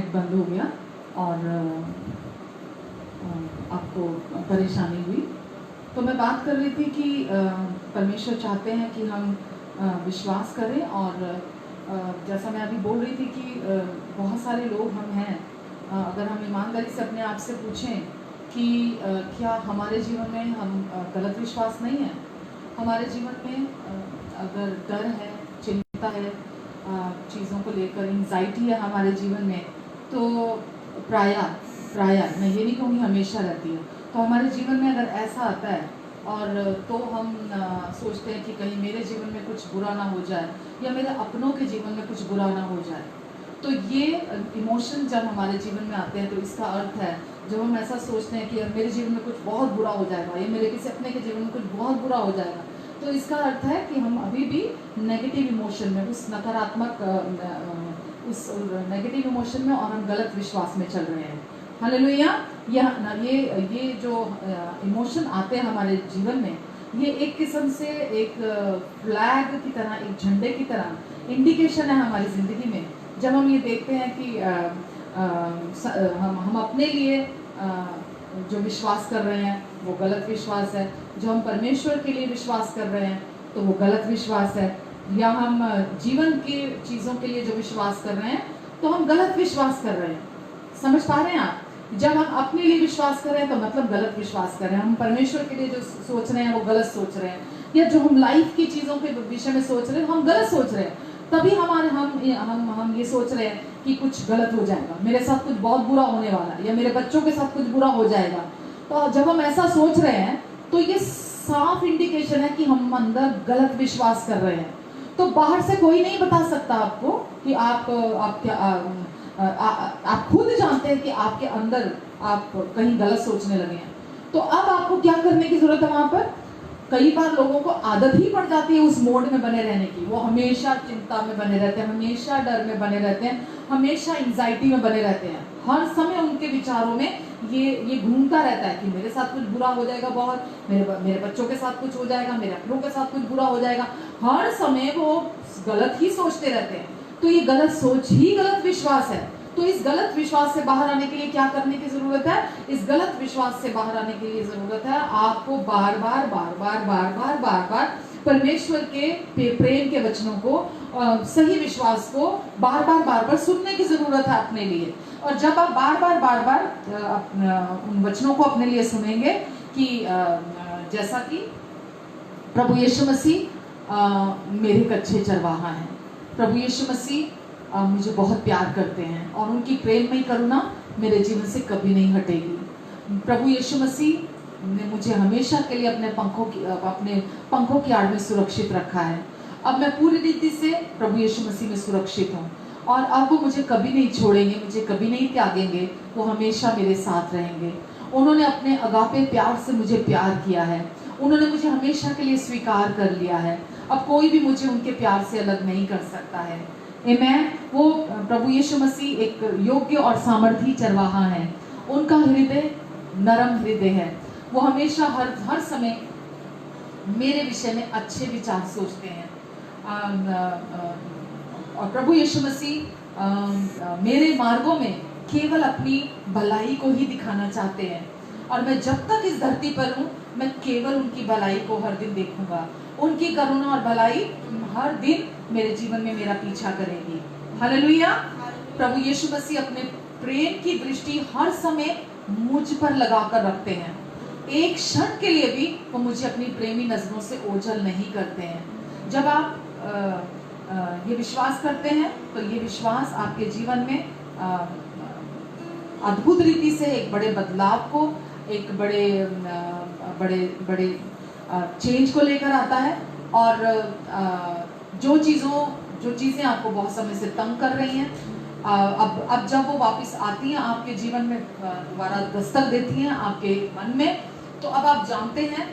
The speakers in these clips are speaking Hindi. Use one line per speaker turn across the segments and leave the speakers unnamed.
नेट बंद हो गया और आपको परेशानी हुई। तो मैं बात कर रही थी कि परमेश्वर चाहते हैं कि हम विश्वास करें, और जैसा मैं अभी बोल रही थी कि बहुत सारे लोग हम हैं, अगर हम ईमानदारी से अपने आप से पूछें कि क्या हमारे जीवन में हम गलत विश्वास नहीं है। हमारे जीवन में अगर डर है, चिंता है, चीज़ों को लेकर एंजाइटी है हमारे जीवन में, तो प्रायः मैं ये नहीं कहूँगी हमेशा रहती है। तो हमारे जीवन में अगर ऐसा आता है और तो हम सोचते हैं कि कहीं मेरे जीवन में कुछ बुरा ना हो जाए या मेरे अपनों के जीवन में कुछ बुरा ना हो जाए। तो ये इमोशन जब हमारे जीवन में आते हैं तो इसका अर्थ है, जब हम ऐसा सोचते हैं कि यार मेरे जीवन में कुछ बहुत बुरा हो जाएगा या मेरे किसी अपने के जीवन में कुछ बहुत बुरा हो जाएगा, तो इसका अर्थ है कि हम अभी भी नेगेटिव इमोशन में, उस नकारात्मक उस नेगेटिव इमोशन में, और हम गलत विश्वास में चल रहे हैं। हालेलुया। ये जो इमोशन आते हैं हमारे जीवन में, ये एक किस्म से एक फ्लैग की तरह, एक झंडे की तरह इंडिकेशन है हमारी ज़िंदगी में। जब हम ये देखते हैं कि हम अपने लिए जो विश्वास कर रहे हैं वो गलत विश्वास है, जो हम परमेश्वर के लिए विश्वास कर रहे हैं तो वो गलत विश्वास है, या हम जीवन की चीज़ों के लिए जो विश्वास कर रहे हैं तो हम गलत विश्वास कर रहे हैं। समझ पा रहे हैं आप? जब हम अपने लिए विश्वास कर रहे हैं तो मतलब गलत विश्वास कर रहे हैं। हम परमेश्वर के लिए जो सोच रहे हैं वो गलत सोच रहे हैं, या जो हम लाइफ की चीज़ों के विषय में सोच रहे हैं हम गलत सोच रहे हैं। तभी हम ये सोच रहे हैं कि कुछ गलत हो जाएगा, मेरे साथ कुछ बहुत बुरा होने वाला है, या मेरे बच्चों के साथ कुछ बुरा हो जाएगा। तो जब हम ऐसा सोच रहे हैं तो ये साफ इंडिकेशन है कि हम अंदर गलत विश्वास कर रहे हैं। तो बाहर से कोई नहीं बता सकता आपको कि आप क्या आप खुद जानते हैं कि आपके अंदर आप कहीं गलत सोचने लगे हैं। तो अब आपको क्या करने की जरूरत है? वहां पर कई बार लोगों को आदत ही पड़ जाती है उस मोड में बने रहने की। वो हमेशा चिंता में बने रहते हैं, हमेशा डर में बने रहते हैं, हमेशा एंजाइटी में बने रहते हैं। हर समय उनके विचारों में ये घूमता रहता है कि मेरे साथ कुछ बुरा हो जाएगा, बहुत मेरे बच्चों के साथ कुछ हो जाएगा, मेरे अपनों के साथ कुछ बुरा हो जाएगा। हर समय वो गलत ही सोचते रहते हैं। तो ये गलत सोच ही गलत विश्वास है। तो इस गलत विश्वास से बाहर आने के लिए क्या करने की जरूरत है? इस गलत विश्वास से बाहर आने के लिए जरूरत है आपको बार बार परमेश्वर के प्रेम के वचनों को, सही विश्वास को बार बार सुनने की जरूरत है अपने लिए। और जब आप बार बार उन वचनों को अपने लिए सुनेंगे कि जैसा कि प्रभु यीशु मसीह मेरे एक अच्छे चरवाहा हैं, प्रभु यीशु मसीह मुझे बहुत प्यार करते हैं और उनकी प्रेममयी करुणा मेरे जीवन से कभी नहीं हटेगी। प्रभु यीशु मसीह ने मुझे हमेशा के लिए अपने पंखों की आड़ में सुरक्षित रखा है। अब मैं पूरी रीति से प्रभु यीशु मसीह में सुरक्षित हूँ, और अब वो मुझे कभी नहीं छोड़ेंगे, मुझे कभी नहीं त्यागेंगे, वो हमेशा मेरे साथ रहेंगे। उन्होंने अपने अगापे प्यार से मुझे प्यार किया है, उन्होंने मुझे हमेशा के लिए स्वीकार कर लिया है। अब कोई भी मुझे उनके प्यार से अलग नहीं कर सकता है। आमेन। वो प्रभु यीशु मसीह एक योग्य और सामर्थी चरवाहा है। उनका हृदय नरम हृदय है। वो हमेशा हर समय मेरे विषय में अच्छे विचार सोचते हैं। और प्रभु यीशु मसीह मेरे मार्गों में केवल अपनी भलाई को ही दिखाना चाहते हैं, और मैं जब तक इस धरती पर हूँ मैं केवल उनकी भलाई को हर दिन देखूंगा। उनकी करुणा और भलाई हर दिन मेरे जीवन में मेरा पीछा करेगी। हालेलुया। प्रभु यीशु मसीह अपने प्रेम की दृष्टि हर समय मुझ पर लगाकर रखते हैं। एक क्षण के लिए भी वो मुझे अपनी प्रेमी नजरों से ओझल नहीं करते हैं। जब आप ये विश्वास करते हैं तो ये विश्वास आपके जीवन में अद्भुत रीति से एक बड़े बदलाव को, एक बड़े चेंज को लेकर आता है। और जो चीज़ें आपको बहुत समय से तंग कर रही हैं, अब जब वो वापस आती हैं आपके जीवन में, दोबारा दस्तक देती हैं आपके मन में, तो अब आप जानते हैं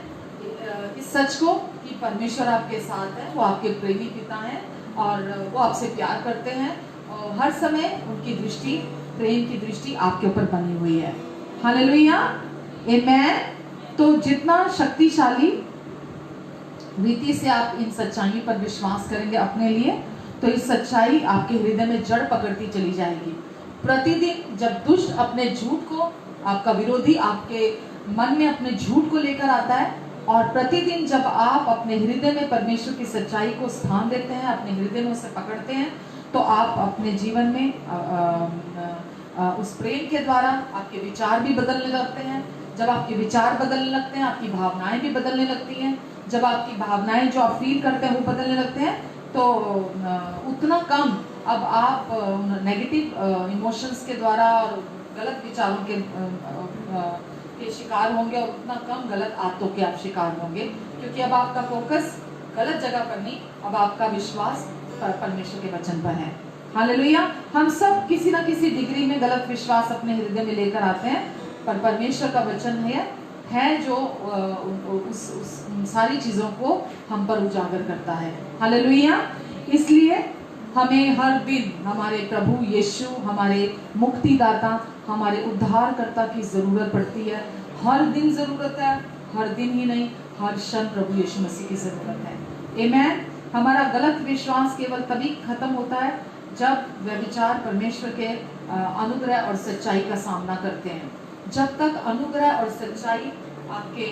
इस सच को कि परमेश्वर आपके साथ है, वो आपके प्रेमी पिता हैं और वो आपसे प्यार करते हैं, और हर समय उनकी दृष्टि, प्रेम की दृष्टि आपके ऊपर बनी हुई है। हालेलुया। आमेन। तो जितना शक्तिशाली रीति से आप इन सच्चाइयों पर विश्वास करेंगे अपने लिए, तो इस सच्चाई आपके हृदय में जड़ पकड़ती चली जाएगी प्रतिदिन जब दुष्ट अपने झूठ को, आपका विरोधी आपके मन में अपने झूठ को लेकर आता है, और प्रतिदिन जब आप अपने हृदय में परमेश्वर की सच्चाई को स्थान देते हैं, अपने हृदय में उसे पकड़ते हैं, तो आप अपने जीवन में उस प्रेम के द्वारा आपके विचार भी बदलने लगते हैं। जब आपके विचार बदलने लगते हैं, आपकी भावनाएं भी बदलने लगती हैं। जब आपकी भावनाएं जो आप फील करते हैं वो बदलने लगते हैं, तो उतना कम अब आप नेगेटिव इमोशंस के द्वारा और गलत विचारों के शिकार होंगे, और उतना कम गलत आदतों के आप शिकार होंगे, क्योंकि अब आपका फोकस गलत जगह पर नहीं, अब आपका विश्वास परमेश्वर के वचन पर है। हालेलुया। हम सब किसी ना किसी डिग्री में गलत विश्वास अपने हृदय में लेकर आते हैं, पर परमेश्वर का वचन है जो उस सारी चीजों को हम पर उजागर करता है। हालेलुया। इसलिए हमें हर दिन हमारे प्रभु यीशु, हमारे मुक्तिदाता, हमारे उद्धारकर्ता की जरूरत पड़ती है। हर दिन जरूरत है, हर दिन ही नहीं, हर क्षण प्रभु यीशु मसीह की जरूरत है। आमेन। हमारा गलत विश्वास केवल तभी खत्म होता है जब व्यभिचार परमेश्वर के अनुग्रह और सच्चाई का सामना करते हैं। जब तक अनुग्रह और सच्चाई आपके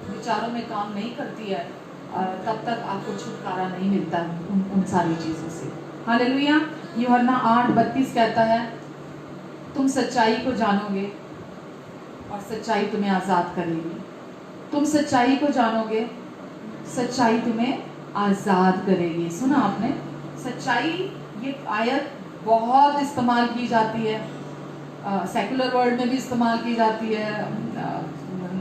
विचारों में काम नहीं करती है, तब तक आपको छुटकारा नहीं मिलता उन सारी चीजों से। हालेलुया। यूहन्ना 8:32 कहता है, तुम सच्चाई को जानोगे और सच्चाई तुम्हें आजाद करेगी। तुम सच्चाई को जानोगे, सच्चाई तुम्हें आजाद करेगी। सुना आपने? सच्चाई, ये आयत बहुत इस्तेमाल की जाती है, सेकुलर वर्ल्ड में भी इस्तेमाल की जाती है,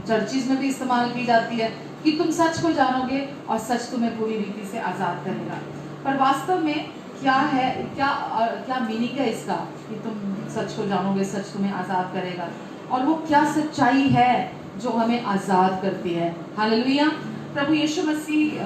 चर्चिज में भी इस्तेमाल की जाती है कि तुम सच को जानोगे और सच तुम्हें पूरी रीति से आजाद करेगा। पर वास्तव में क्या है, क्या मीनिंग है इसका कि तुम सच को जानोगे, सच तुम्हें आजाद करेगा, और वो क्या सच्चाई है जो हमें आजाद करती है। हालेलुया। प्रभु यीशु मसीह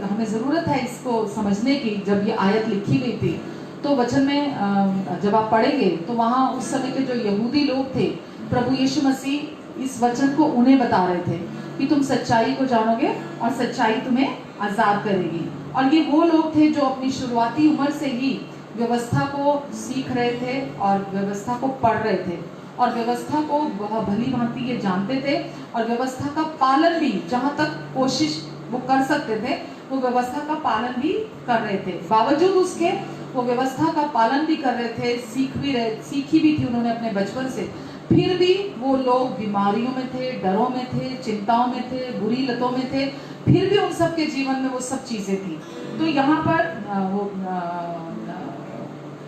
हमें जरूरत है इसको समझने की। जब ये आयत लिखी गई थी तो वचन में जब आप पढ़ेंगे तो वहाँ उस समय के जो यहूदी लोग थे, प्रभु यीशु मसीह इस वचन को उन्हें बता रहे थे कि तुम सच्चाई को जानोगे और सच्चाई तुम्हें आजाद करेगी। और ये वो लोग थे जो अपनी शुरुआती उम्र से ही व्यवस्था को सीख रहे थे और व्यवस्था को पढ़ रहे थे, और व्यवस्था को बहुत भली भांति ये जानते थे, और व्यवस्था का पालन भी जहाँ तक कोशिश वो कर सकते थे, वो व्यवस्था का पालन भी कर रहे थे। बावजूद उसके वो व्यवस्था का पालन भी कर रहे थे, सीखी भी थी उन्होंने अपने बचपन से, फिर भी वो लोग बीमारियों में थे, डरों में थे, चिंताओं में थे, बुरी लतों में थे, फिर भी उन सब के जीवन में वो सब चीजें थी। तो यहाँ पर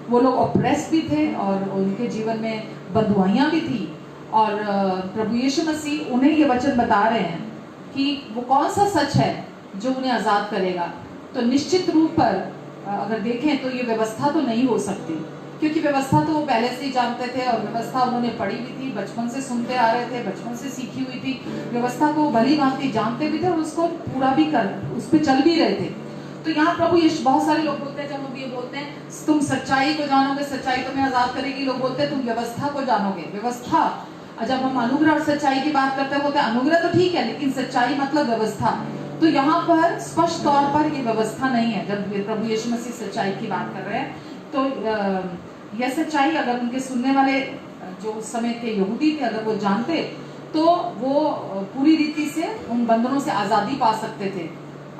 वो लोग ऑप्रेस भी थे और उनके जीवन में बंधुआइयाँ भी थी, और प्रभु यीशु मसीह उन्हें ये वचन बता रहे हैं कि वो कौन सा सच है जो उन्हें आजाद करेगा। तो निश्चित रूप पर अगर देखें तो ये व्यवस्था तो नहीं हो सकती, क्योंकि व्यवस्था तो वो पहले से ही जानते थे, और व्यवस्था उन्होंने पढ़ी भी थी, बचपन से सुनते आ रहे थे, बचपन से सीखी हुई थी, व्यवस्था को भली भांति जानते भी थे और उसको पूरा भी उस पर चल भी रहे थे। तो यहाँ प्रभु यीशु, बहुत सारे लोग बोलते हैं, जब हम ये बोलते हैं तुम सच्चाई को जानोगे, सच्चाई तुम्हें आजाद करेगी, लोग बोलते हैं तुम व्यवस्था को जानोगे। व्यवस्था, जब हम अनुग्रह और सच्चाई की बात करते हैं बोलते हैं अनुग्रह तो ठीक है, लेकिन सच्चाई मतलब व्यवस्था। तो यहाँ पर स्पष्ट तौर पर ये व्यवस्था नहीं है। जब प्रभु यीशु मसीह सच्चाई की बात कर रहे हैं तो यह सच्चाई अगर उनके सुनने वाले जो उस समय के यहूदी थे, अगर वो जानते तो वो पूरी रीति से उन बंधनों से आजादी पा सकते थे,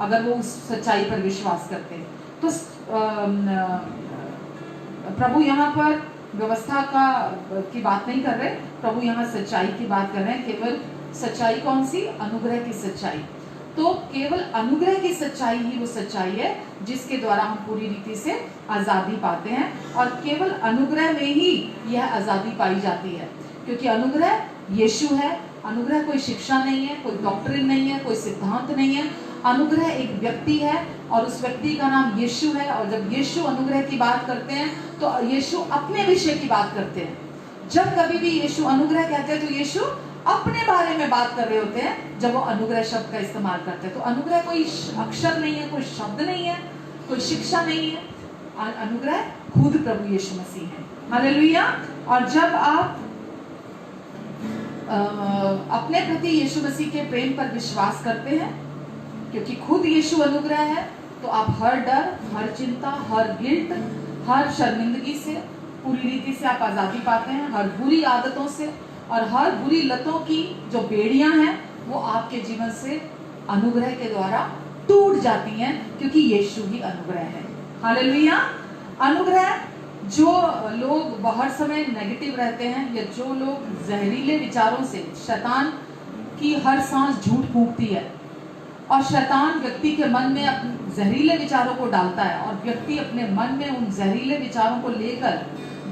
अगर वो उस सच्चाई पर विश्वास करते। तो प्रभु यहाँ पर व्यवस्था की बात नहीं कर रहे, प्रभु यहाँ सच्चाई की बात कर रहे हैं। केवल सच्चाई कौन सी? अनुग्रह की सच्चाई। तो केवल अनुग्रह की सच्चाई ही वो सच्चाई है जिसके द्वारा हम पूरी रीति से आजादी पाते हैं, और केवल अनुग्रह में ही यह आजादी पाई जाती है, क्योंकि अनुग्रह यीशु है। अनुग्रह कोई शिक्षा नहीं है, कोई डॉक्ट्रिन नहीं है, कोई सिद्धांत नहीं है। अनुग्रह एक व्यक्ति है और उस व्यक्ति का नाम यीशु है। और जब यीशु अनुग्रह की बात करते हैं तो यीशु अपने विषय की बात करते हैं। जब कभी भी यीशु अनुग्रह कहते हैं तो यीशु अपने बारे में बात कर रहे होते हैं जब वो अनुग्रह शब्द का इस्तेमाल करते हैं। तो अनुग्रह कोई अक्षर नहीं है, कोई शब्द नहीं है, कोई शिक्षा नहीं है। अनुग्रह खुद प्रभु यीशु मसीह है। हालेलुया। और जब आप अपने प्रति यीशु मसीह के प्रेम पर विश्वास करते हैं, क्योंकि खुद यीशु अनुग्रह है, तो आप हर डर, हर चिंता, हर गिल्ट, हर शर्मिंदगी से पूरी रीति से आप आज़ादी पाते हैं हर बुरी आदतों से, और हर बुरी लतों की जो बेड़ियां हैं वो आपके जीवन से अनुग्रह के द्वारा टूट जाती हैं, क्योंकि यीशु ही अनुग्रह है। हालेलुया। अनुग्रह, जो लोग हर समय नेगेटिव रहते हैं, या जो लोग जहरीले विचारों से, शैतान की हर सांस झूठ फूंकती है और शैतान व्यक्ति के मन में अपने जहरीले विचारों को डालता है, और व्यक्ति अपने मन में उन जहरीले विचारों को लेकर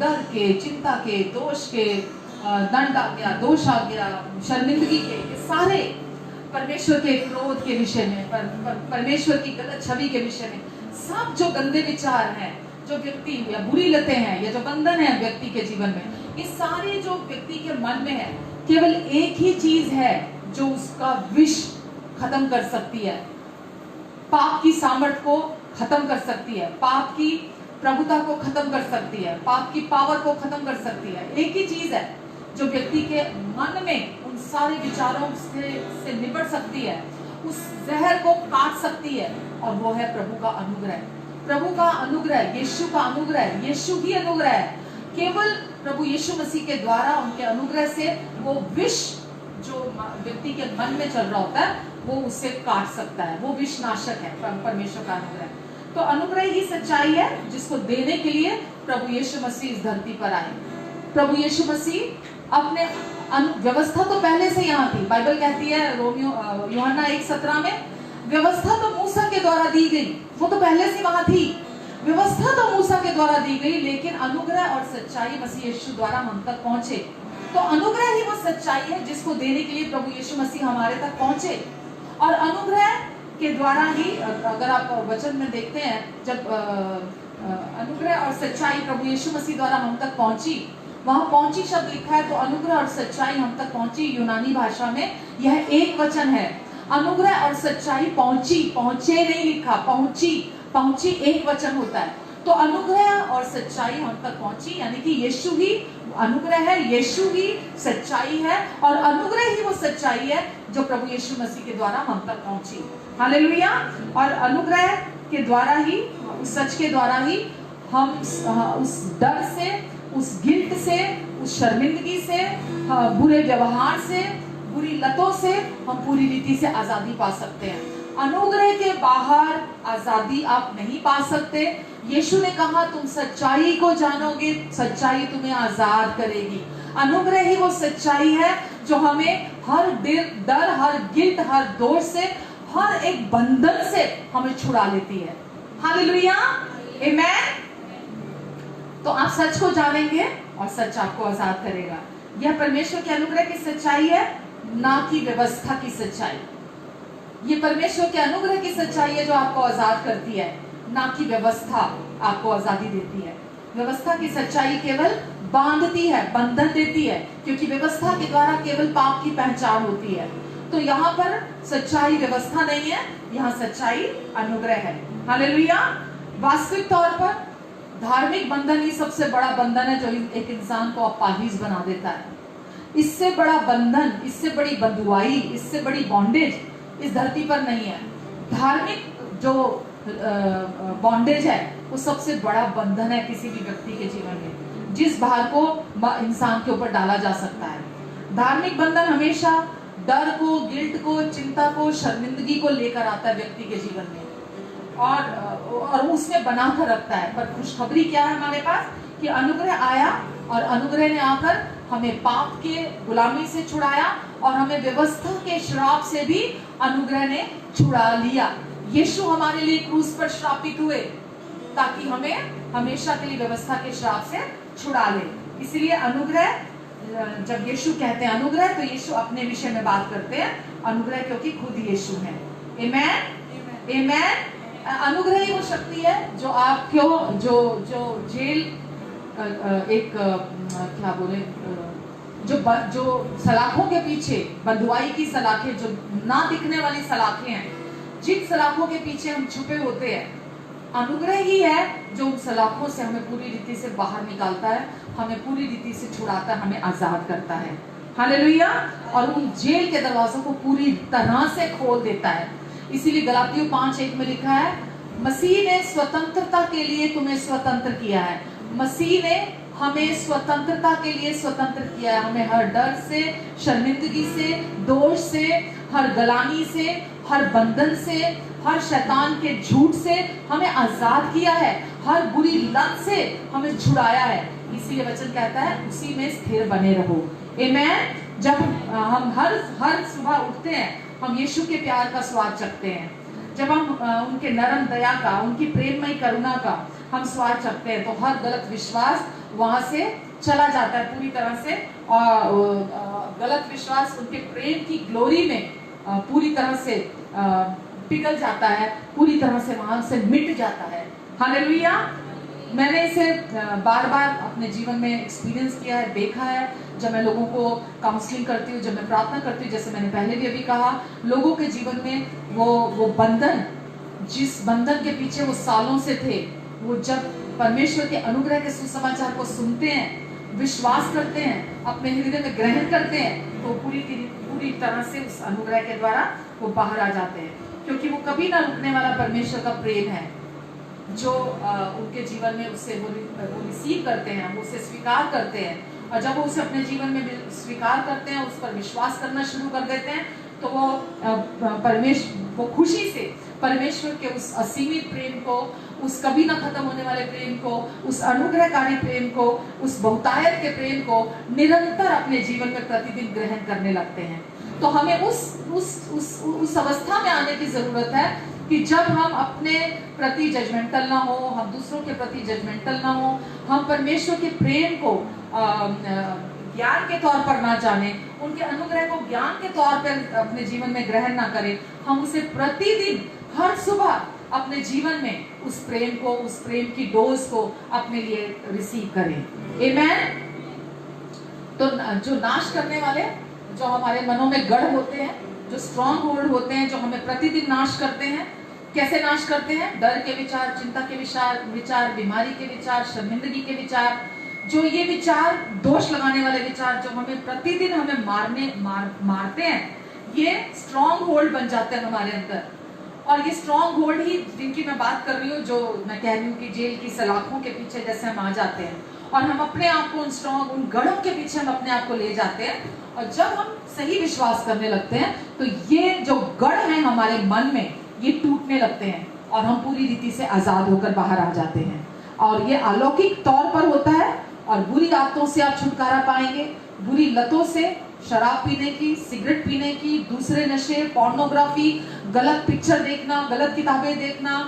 डर के, चिंता के, दोष के, दंड आ गया, दोष आ गया, शर्मिंदगी के, ये सारे परमेश्वर के क्रोध के विषय में, परमेश्वर की गलत छवि के विषय में, सब जो गंदे विचार हैं, जो व्यक्ति या बुरी लतें हैं, या जो बंधन है व्यक्ति के जीवन में, ये सारे जो व्यक्ति के मन में है, केवल एक ही चीज है जो उसका विष खत्म कर सकती है, पाप की सामर्थ को खत्म कर सकती है, पाप की प्रभुता को खत्म कर सकती है, पाप की पावर को खत्म कर सकती है। एक ही चीज है जो व्यक्ति के मन में उन सारे विचारों से निपट सकती है, उस जहर को काट सकती है, और वो है प्रभु का अनुग्रह। प्रभु का अनुग्रह, यीशु का अनुग्रह, यीशु ही अनुग्रह है। केवल प्रभु यीशु मसीह के द्वारा, उनके अनुग्रह से वो विष जो व्यक्ति के मन में चल रहा होता है वो उससे काट सकता है। वो विष नाशक है परमेश्वर का अनुग्रह। तो अनुग्रह ही सच्चाई है जिसको देने के लिए प्रभु यीशु मसीह इस धरती पर आए। प्रभु यीशु मसीह अपने व्यवस्था तो पहले से यहाँ थी। बाइबल कहती है यूहन्ना 1:17 में, व्यवस्था तो मूसा के द्वारा दी गई, वो तो पहले से वहां थी। व्यवस्था तो मूसा के द्वारा दी गई, लेकिन अनुग्रह और सच्चाई मसीह यीशु द्वारा हम तक पहुंचे। तो अनुग्रह ही वो सच्चाई है जिसको देने के लिए प्रभु यीशु मसीह हमारे तक पहुंचे। और अनुग्रह के द्वारा ही, अगर आप वचन में देखते हैं, जब अनुग्रह और सच्चाई प्रभु यीशु मसीह द्वारा हम तक पहुंची, वहां पहुंची शब्द लिखा है, तो अनुग्रह और सच्चाई हम तक पहुंची। यूनानी भाषा में यह एक वचन है। अनुग्रह और सच्चाई पहुंची, पहुंचे नहीं लिखा, पहुंची, पहुंची एक वचन होता है। तो अनुग्रह और सच्चाई हम तक पहुंची, यानी कि यीशु ही अनुग्रह है, यीशु ही सच्चाई है, और अनुग्रह ही वो सच्चाई है जो प्रभु यीशु मसीह के द्वारा हम तक पहुंची। हालेलुया। और अनुग्रह के द्वारा ही, उस सच के द्वारा ही हम उस डर से, उस गिल्ट से, उस शर्मिंदगी से, बुरे व्यवहार से, बुरी लतों से हम पूरी रीति से आजादी पा सकते हैं। अनुग्रह के बाहर आजादी आप नहीं पा सकते। यीशु ने कहा, तुम सच्चाई को जानोगे, सच्चाई तुम्हें आजाद करेगी। अनुग्रह ही वो सच्चाई है जो हमें हर डर, हर गिल्ट, हर दोष से, हर एक बंधन से हमें छुड़ा लेती है। हालेलुया, आमेन। तो आप सच को जानेंगे और सच आपको आजाद करेगा। यह परमेश्वर के अनुग्रह की सच्चाई है, ना कि व्यवस्था की सच्चाई। ये परमेश्वर के अनुग्रह की सच्चाई है जो आपको आजाद करती है, ना कि व्यवस्था आपको आजादी देती है। व्यवस्था की सच्चाई केवल बांधती है, बंधन देती है, क्योंकि व्यवस्था के द्वारा केवल पाप की पहचान होती है। तो यहाँ पर सच्चाई व्यवस्था नहीं है, यहाँ सच्चाई अनुग्रह है। हालेलुया। वास्तविक तौर पर धार्मिक बंधन ही सबसे बड़ा बंधन है जो एक इंसान को अपाहिज बना देता है। इससे बड़ा बंधन, इससे बड़ी बंधुआई, इससे बड़ी बॉन्डेज इस धरती पर नहीं है। धार्मिक जो बॉन्डेज है वो सबसे बड़ा बंधन है किसी भी व्यक्ति के जीवन में, जिस भार को इंसान के ऊपर डाला जा सकता है। धार्मिक बंधन हमेशा डर को, गिल्ट को, चिंता को, शर्मिंदगी को लेकर आता है व्यक्ति के जीवन में, और उसमें बना कर रखता है। पर खुशखबरी क्या है हमारे पास, कि अनुग्रह आया, और अनुग्रह ने आकर हमें पाप के गुलामी से छुड़ाया, और हमें व्यवस्था के श्राप से भी अनुग्रह ने छुड़ा लिया। यीशु हमारे लिए क्रूस पर श्रापित हुए ताकि हमें हमेशा के लिए व्यवस्था के श्राप से छुड़ा ले। इसलिए अनुग्रह, जब यीशु कहते हैं अनुग्रह, तो यीशु अपने विषय में बात करते हैं अनुग्रह, क्योंकि खुद यीशु है। आमेन, आमेन। अनुग्रह ही वो शक्ति है जो आपको, जो जेल, एक क्या बोले, जो सलाखों के पीछे, बंधुआई की सलाखें, जो ना दिखने वाली सलाखें हैं, जिन सलाखों के पीछे हम छुपे होते हैं, अनुग्रह ही है जो उन सलाखों से हमें पूरी रीति से बाहर निकालता है, हमें पूरी रीति से छुड़ाता है, हमें आजाद करता है। हालेलुया। और उन जेल के दरवाजों को पूरी तरह से खोल देता है। इसीलिए गलातियों 5:1 में लिखा है, मसीह ने स्वतंत्रता के लिए तुम्हें स्वतंत्र किया है। मसीह ने हमें स्वतंत्रता के लिए स्वतंत्र किया है। हमें हर डर से, शर्मिंदगी से, दोष से, हर गलानी से, हर बंधन से, हर शैतान के झूठ से हमें आजाद किया है। हर बुरी लत से हमें छुड़ाया है। इसीलिए वचन कहता है उसी में स्थिर बने रहो। आमेन। जब हम हर सुबह उठते हैं, हम यीशु के प्यार का स्वाद चखते हैं। जब हम उनके नरम दया का, उनकी प्रेममय करुणा का हम स्वाद चखते हैं, तो हर गलत विश्वास वहां से चला जाता है पूरी तरह से। और गलत विश्वास उनके प्रेम की ग्लोरी में पूरी तरह से पिघल जाता है, पूरी तरह से वहां से मिट जाता है। हालेलुया। मैंने इसे बार बार अपने जीवन में एक्सपीरियंस किया है, देखा है। जब मैं लोगों को काउंसलिंग करती हूँ, जब मैं प्रार्थना करती हूँ, जैसे मैंने पहले भी अभी कहा, लोगों के जीवन में वो बंधन, जिस बंधन के पीछे वो सालों से थे, वो जब परमेश्वर के अनुग्रह के सुसमाचार को सुनते हैं, विश्वास करते हैं, अपने हृदय में ग्रहण करते हैं, तो पूरी तरह से उस अनुग्रह के द्वारा वो बाहर आ जाते हैं। क्योंकि वो कभी ना रुकने वाला परमेश्वर का प्रेम है जो उनके जीवन में उससे वो रिसीव करते हैं, वो उसे स्वीकार करते हैं। और जब वो उसे अपने जीवन में स्वीकार करते हैं, उस पर विश्वास करना शुरू कर देते हैं, तो वो खुशी से परमेश्वर के उस असीमित प्रेम को, उस कभी ना खत्म होने वाले प्रेम को, उस अनुग्रहकारी प्रेम को, उस बहुतायत के प्रेम को निरंतर अपने जीवन में प्रतिदिन ग्रहण करने लगते हैं। तो हमें उस अवस्था में आने की जरूरत है कि जब हम अपने प्रति जजमेंटल ना हो, हम दूसरों के प्रति जजमेंटल ना हो, हम परमेश्वर के प्रेम को ज्ञान के तौर पर ना जाने, उनके अनुग्रह को ज्ञान के तौर पर अपने जीवन में ग्रहण ना करें, हम उसे प्रतिदिन हर सुबह अपने जीवन में उस प्रेम को, उस प्रेम की डोज को अपने लिए रिसीव करें। आमेन। तो जो नाश करने वाले, जो हमारे मनों में गढ़ होते हैं, जो स्ट्रॉन्ग होल्ड होते हैं, जो हमें प्रतिदिन नाश करते हैं, कैसे नाश करते हैं? डर के विचार, चिंता के विचार, बीमारी के विचार, शर्मिंदगी के विचार, जो ये विचार, दोष लगाने वाले विचार, जो हमें प्रतिदिन हमें मारते हैं, ये स्ट्रॉन्ग होल्ड बन जाते हैं हमारे अंदर। और ये स्ट्रॉन्ग होल्ड ही जिनकी मैं बात कर रही हूँ, जो मैं कह रही हूँ कि जेल की सलाखों के पीछे जैसे हम आ जाते हैं और हम अपने आप को उन गढ़ों के पीछे हम अपने आप को ले जाते हैं। और जब हम सही विश्वास करने लगते हैं, तो ये जो गढ़ है हमारे मन में, ये टूटने लगते हैं और हम पूरी रीति से आजाद होकर बाहर आ जाते हैं। और ये अलौकिक तौर पर होता है। और बुरी आदतों से आप छुटकारा पाएंगे, बुरी लतों से, शराब पीने की, सिगरेट पीने की, दूसरे नशे, पोर्नोग्राफी, गलत पिक्चर देखना, गलत किताबें देखना,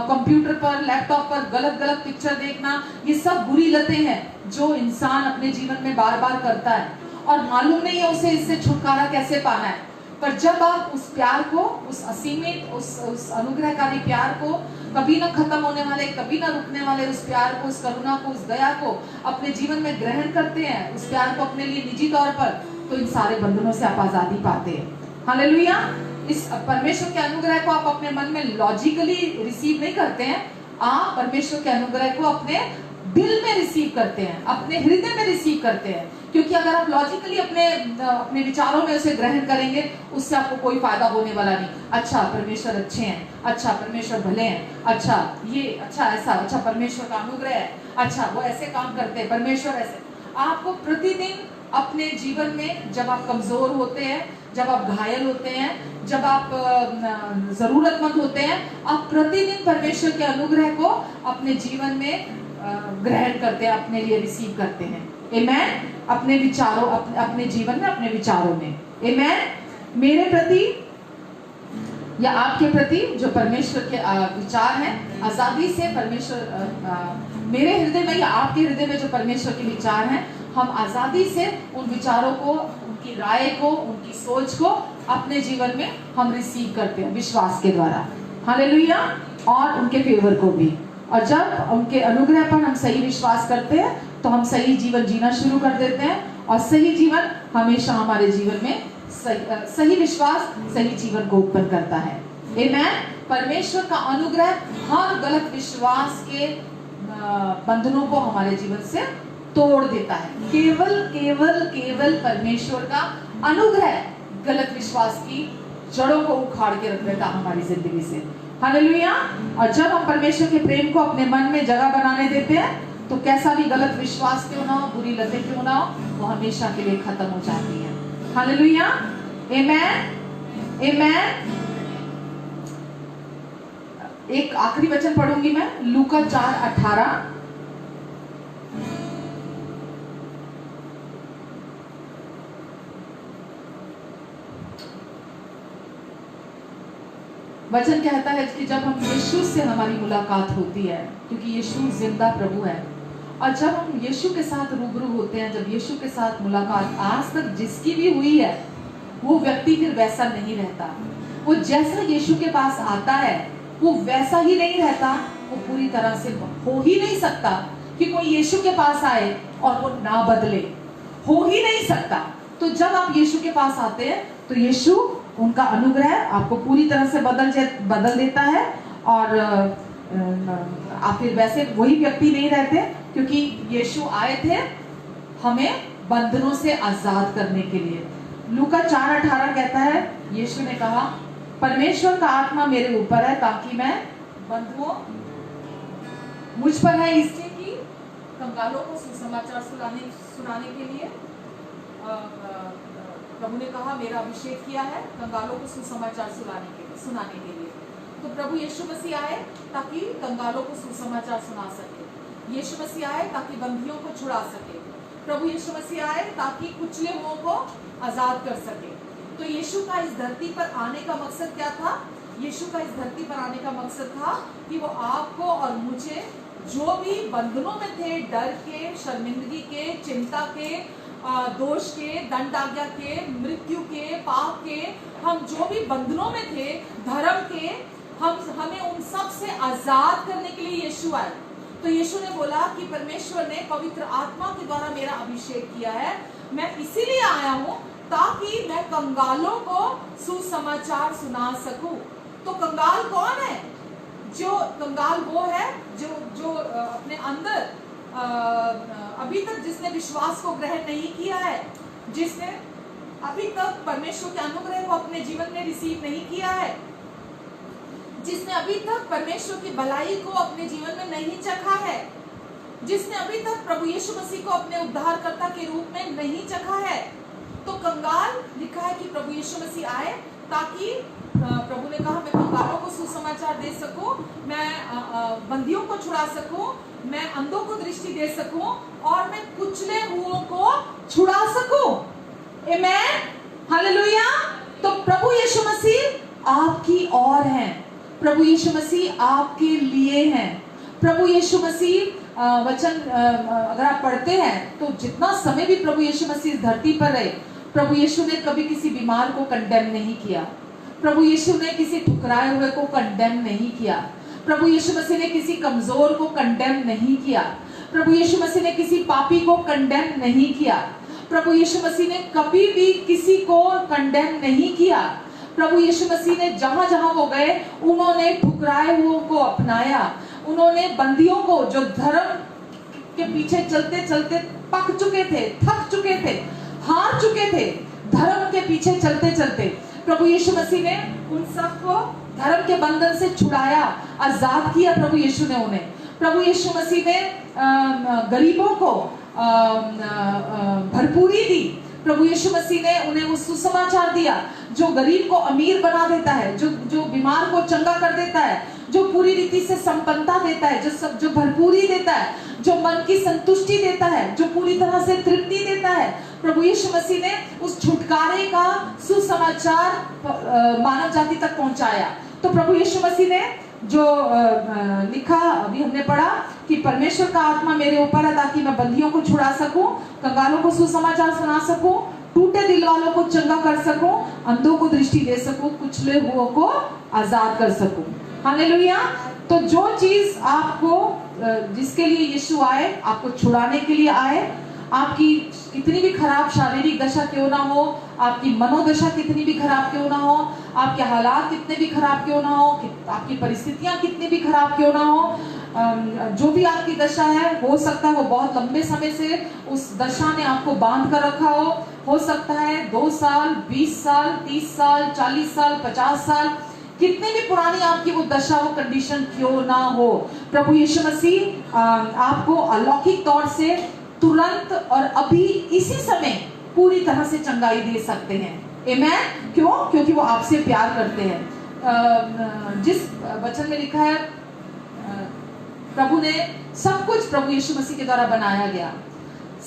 कंप्यूटर पर, लैपटॉप पर गलत पिक्चर देखना, ये सब बुरी लतें हैं जो इंसान अपने जीवन में बार बार करता है और मालूम नहीं है उसे इससे छुटकारा कैसे पाना है। पर जब आप उस प्यार को, उस असीमित, उस अनुग्रहकारी प्यार को, कभी ना खत्म होने वाले, कभी ना रुकने वाले उस प्यार को, उस करुणा को, उस दया को अपने जीवन में ग्रहण करते हैं, उस प्यार को अपने लिए निजी तौर पर, तो इन सारे बंधनों से आप आजादी पाते हैं। हालेलुया। इस परमेश्वर के अनुग्रह को आप अपने मन में लॉजिकली रिसीव नहीं करते हैं, आप परमेश्वर के अनुग्रह को अपने दिल में रिसीव करते हैं, अपने हृदय में रिसीव करते हैं। क्योंकि अगर आप लॉजिकली अपने विचारों में उसे ग्रहण करेंगे, उससे आपको कोई फायदा होने वाला नहीं। अच्छा, परमेश्वर अच्छे हैं, अच्छा परमेश्वर भले हैं, अच्छा ये, अच्छा ऐसा, अच्छा परमेश्वर का अनुग्रह है, अच्छा वो ऐसे काम करते हैं, परमेश्वर ऐसे। आपको प्रतिदिन अपने जीवन में, जब आप कमजोर होते हैं, जब आप घायल होते हैं, जब आप जरूरतमंद होते हैं, आप प्रतिदिन परमेश्वर के अनुग्रह को अपने जीवन में ग्रहण करते हैं, अपने लिए रिसीव करते हैं। आमेन। अपने विचारों, अपने जीवन में, अपने विचारों में। आमेन। मेरे प्रति या आपके प्रति जो परमेश्वर के विचार हैं, आजादी से परमेश्वर, मेरे हृदय में या आपके हृदय में जो परमेश्वर के विचार हैं, हम आजादी से उन विचारों को, उनकी राय को, उनकी सोच को अपने जीवन में हम रिसीव करते हैं विश्वास के द्वारा। हालेलुया। और उनके फेवर को भी। और जब उनके अनुग्रह पर हम सही विश्वास करते हैं, तो हम सही जीवन जीना शुरू कर देते हैं। और सही जीवन हमेशा हमारे जीवन में सही विश्वास सही जीवन को उत्पन्न करता है। आमेन। परमेश्वर का अनुग्रह हर गलत विश्वास के बंधनों को हमारे जीवन से तोड़ देता है। केवल परमेश्वर का अनुग्रह गलत विश्वास की जड़ों को उखाड़ के रख देता हमारी जिंदगी से। हालेलुया। और जब हम परमेश्वर के प्रेम को अपने मन में जगह बनाने देते हैं, तो कैसा भी गलत विश्वास क्यों ना हो, बुरी लतें क्यों ना हो, वो हमेशा के लिए खत्म हो जाती है। हालेलुया, आमेन, आमेन। एक आखिरी वचन पढ़ूंगी मैं, लूका 4:18। वचन कहता है कि जब हम यीशु से हमारी मुलाकात होती है, क्योंकि यीशु जिंदा प्रभु है, और जब हम यीशु के साथ रूबरू होते हैं, जब यीशु के साथ मुलाकात आज तक जिसकी भी हुई है, वो व्यक्ति फिर वैसा नहीं रहता। वो जैसा यीशु के पास आता है वो वैसा ही नहीं रहता। वो पूरी तरह से हो ही नहीं सकता कि कोई यीशु के पास आए और वो ना बदले, हो ही नहीं सकता। तो जब आप यीशु के पास आते हैं तो यीशु, उनका अनुग्रह आपको पूरी तरह से बदल देता है, और आप फिर वैसे वही व्यक्ति नहीं रहते, क्योंकि यीशु आए थे हमें बंधनों से आजाद करने के लिए। लूका 4:18 कहता है, यीशु ने कहा, परमेश्वर का आत्मा मेरे ऊपर है ताकि मैं बंधुओं, मुझ पर है इसलिए कि कंगालों को सुसमाचार सुनाने के लिए, प्रभु ने कहा मेरा अभिषेक किया है कंगालों को सुसमाचार सुनाने के लिए। तो प्रभु यीशु मसीह आए ताकि कंगालों को सुसमाचार सुना सके। यीशु मसीह आए ताकि बंदियों को छुड़ा सके। प्रभु यीशु मसीह आए ताकि कुचले हुओं को आजाद कर सके। तो यीशु का इस धरती पर आने का मकसद क्या था? यीशु का इस धरती पर आने का मकसद था कि वो आपको और मुझे, जो भी बंधनों में थे, डर के, शर्मिंदगी के, चिंता के, दोष के, दंड आज्ञा के, मृत्यु के, पाप के, हम जो भी बंधनों में थे, धर्म के, हमें उन सब से आजाद करने के लिए यीशु आए। तो यीशु ने बोला कि परमेश्वर ने पवित्र आत्मा के द्वारा मेरा अभिषेक किया है, मैं इसीलिए आया हूं ताकि मैं कंगालों को सुसमाचार सुना सकूं। तो कंगाल कौन है? जो कंगाल वो है जो अपने अंदर अभी तक जिसने विश्वास को ग्रहण नहीं किया है, जिसने अभी तक परमेश्वर के अनुग्रह को अपने जीवन में रिसीव नहीं किया है, जिसने अभी तक परमेश्वर की भलाई को अपने जीवन में नहीं चखा है, जिसने अभी तक प्रभु यीशु मसीह को अपने उद्धारकर्ता के रूप में नहीं चखा है। तो कंगाल लिखा है कि प्रभु यीशु मसीह आए ताकि प्रभु ने कहा मैं कंगालों को सुसमाचार दे सकूं, मैं बंदियों को छुड़ा सकूं, मैं अंधों को दृष्टि दे सकूं, और मैं कुचले हुओं को छुड़ा सकूं। आमेन, हालेलुया। तो प्रभु यीशु मसीह आपकी ओर हैं, प्रभु यीशु मसीह आपके लिए हैं। प्रभु यीशु मसीह वचन अगर आप पढ़ते हैं तो जितना समय भी प्रभु यीशु मसीह इस धरती पर रहे, प्रभु यीशु ने कभी किसी बीमार को कंडेम नहीं किया। प्रभु यीशु ने किसी ठुकराए हुए को कंडेम नहीं किया। प्रभु यीशु मसीह ने किसी कमजोर को कंडेम नहीं किया। प्रभु यीशु मसीह ने किसी पापी को कंडेम नहीं किया। प्रभु यीशु मसीह ने कभी भी किसी को कंडेम नहीं किया। प्रभु यीशु मसीह ने जहां जहां वो गए, उन्होंने ठुकराए हुओं को अपनाया। उन्होंने बंदियों को, जो धर्म के पीछे चलते चलते पक चुके थे, थक चुके थे, हार चुके थे, धर्म के पीछे चलते चलते, प्रभु यीशु मसीह ने उन सबको धर्म के बंधन से छुड़ाया, आजाद किया प्रभु यीशु ने उन्हें। प्रभु यीशु मसीह ने गरीबों को भरपूरी दी। प्रभु यीशु मसीह ने उन्हें वो सुसमाचार दिया जो गरीब को अमीर बना देता है, जो बीमार को चंगा कर देता है, जो पूरी रीति से संपन्नता देता है, जो भरपूरी देता है, जो मन की संतुष्टि देता है, जो पूरी तरह से तृप्ति देता है। प्रभु यीशु मसीह ने उस छुटकारे का सुसमाचार मानव जाति तक पहुंचाया। तो प्रभु यीशु मसीह ने जो लिखा अभी हमने पढ़ा कि परमेश्वर का आत्मा मेरे ऊपर है ताकि मैं बंदियों को छुड़ा सकूं, कंगालों को सुसमाचार सुना सकूं, टूटे दिल वालों को चंगा कर सकूं, अंधों को दृष्टि दे सकूं, कुचले हुओं को आजाद कर सकूं। हालेलुया। तो जो चीज आपको, जिसके लिए यीशु आए, आपको छुड़ाने के लिए आए, आपकी कितनी भी खराब शारीरिक दशा क्यों ना हो, आपकी मनोदशा कितनी भी खराब क्यों ना हो, आपके हालात कितने भी खराब क्यों ना हो, आपकी परिस्थितियां कितनी भी खराब क्यों ना हो, जो भी आपकी दशा है, हो सकता है वो बहुत लंबे समय से उस दशा ने आपको बांध कर रखा हो सकता है 2 साल, 20 साल, 30 साल, 40 साल, 50 साल, कितनी भी पुरानी आपकी वो दशा, वो कंडीशन क्यों ना हो, प्रभु यीशु मसीह आपको अलौकिक तौर से तुरंत और अभी इसी समय पूरी तरह से चंगाई दे सकते हैं। आमेन। क्यों? क्योंकि वो आपसे प्यार करते हैं। जिस वचन में लिखा है प्रभु ने सब कुछ प्रभु यीशु मसीह के द्वारा बनाया गया,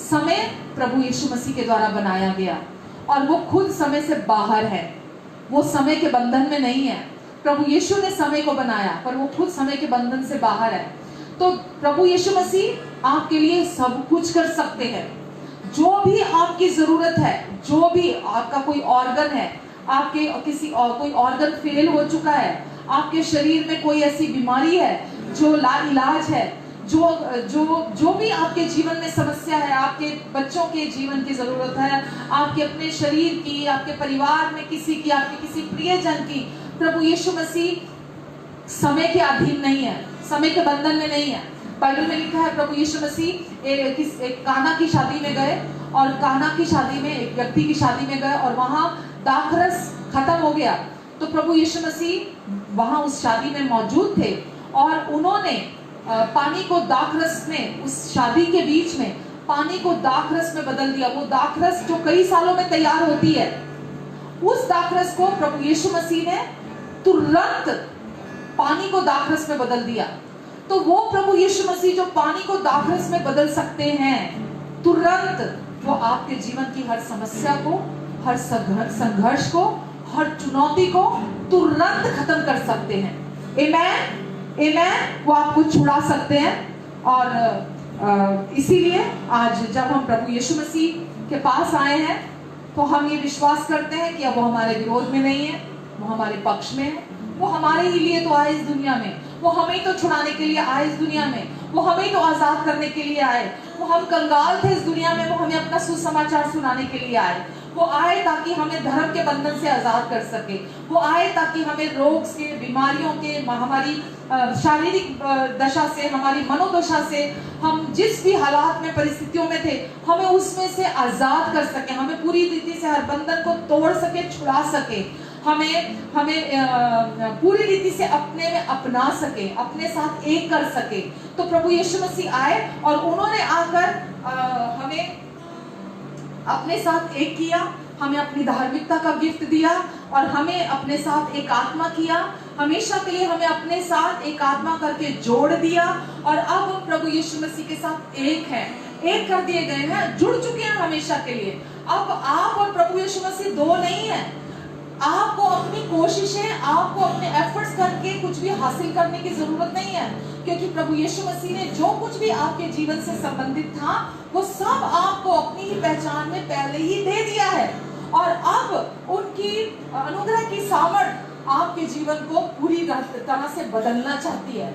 समय प्रभु यीशु मसीह के द्वारा बनाया गया, और वो खुद समय से बाहर है, वो समय के बंधन में नहीं है। प्रभु यीशु ने समय को बनाया पर वो खुद समय के बंधन से बाहर है। तो प्रभु यीशु मसीह आपके लिए सब कुछ कर सकते हैं। जो भी आपकी जरूरत है, जो भी आपका कोई ऑर्गन है, आपके कोई ऑर्गन फेल हो चुका है, आपके शरीर में कोई ऐसी बीमारी है जो लाइलाज है, जो भी आपके जीवन में समस्या है, आपके बच्चों के जीवन की जरूरत है, आपके अपने शरीर की, आपके परिवार में किसी की, आपके किसी प्रियजन की, प्रभु यीशु मसीह समय के अधीन नहीं है, समय के बंधन में नहीं है। बाइबल में लिखा है प्रभु यीशु मसीह एक काना की शादी में गए, और काना की शादी में, एक व्यक्ति की शादी में गए, और वहां दाखरस खत्म हो गया। तो प्रभु यीशु मसीह वहां उस शादी में मौजूद थे, और उन्होंने पानी को दाखरस में, उस शादी के बीच में पानी को दाखरस में बदल दिया। वो दाखरस जो कई सालों में तैयार होती है, उस दाखरस को प्रभु यीशु मसीह ने तुरंत पानी को दाखरस में बदल दिया। तो वो प्रभु यीशु मसीह जो पानी को दाखरस में बदल सकते हैं, तुरंत वो आपके जीवन की हर समस्या को, हर संघर्ष को, हर चुनौती को तुरंत खत्म कर सकते हैं। आमेन। आमेन। वो आपको छुड़ा सकते हैं। और इसीलिए आज जब हम प्रभु यीशु मसीह के पास आए हैं, तो हम ये विश्वास करते हैं कि अब वो हमारे विरोध में नहीं है, वो हमारे पक्ष में है। वो हमारे ही लिए तो आए इस दुनिया में, वो हमें तो छुड़ाने के लिए आए इस दुनिया में, वो हमें तो आजाद करने के लिए आए। वो हम कंगाल थे इस दुनिया में, वो हमें अपना सुसमाचार सुनाने के लिए आए। वो आए ताकि हमें धर्म के बंधन से आजाद कर सके। वो आए ताकि हमें रोग से, बीमारियों के, हमारी शारीरिक दशा से, हमारी मनोदशा से, हम जिस भी हालात में, परिस्थितियों में थे, हमें उसमें से आजाद कर सके, हमें पूरी रीति से हर बंधन को तोड़ सके, छुड़ा सके, हमें पूरी रीति से अपने में अपना सके, अपने साथ एक कर सके। तो प्रभु यीशु मसीह आए और उन्होंने आकर हमें अपने साथ एक किया, हमें अपनी धार्मिकता का गिफ्ट दिया, और हमें अपने साथ एक आत्मा किया, हमेशा के लिए हमें अपने साथ एक आत्मा करके जोड़ दिया। और अब हम प्रभु यीशु मसीह के साथ एक हैं, एक कर दिए गए हैं, जुड़ चुके हैं हमेशा के लिए। अब आप और प्रभु यीशु मसीह दो नहीं है। आपको अपनी कोशिशें, आपको अपने एफर्ट्स करके कुछ भी हासिल करने की जरूरत नहीं है, क्योंकि प्रभु यीशु मसीह ने जो कुछ भी आपके जीवन से संबंधित था, वो सब आपको अपनी ही पहचान में पहले ही दे दिया है। और अब उनकी अनुग्रह की सामर्थ आपके जीवन को पूरी तरह से बदलना चाहती है,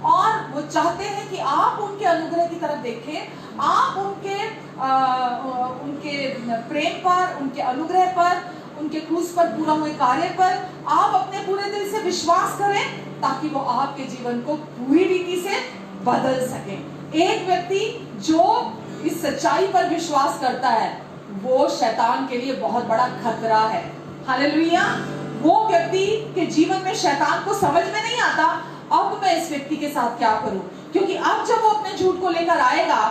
और वो चाहते हैं कि आप उनके अनुग्रह की तरफ देखें, आप उनके प्रेम पर, उनके अनुग्रह पर, उनके क्रूस पर पूरा हुए कार्य पर आप अपने पूरे दिल से विश्वास करें, ताकि वो आपके जीवन को पूरी रीति से बदल सके। एक व्यक्ति जो इस सच्चाई पर विश्वास करता है, वो शैतान के लिए बहुत बड़ा खतरा है। हालेलुया। वो व्यक्ति के जीवन में शैतान को समझ में नहीं आता, अब मैं इस व्यक्ति के साथ क्या करूं, क्योंकि अब जब वो अपने झूठ को लेकर आएगा,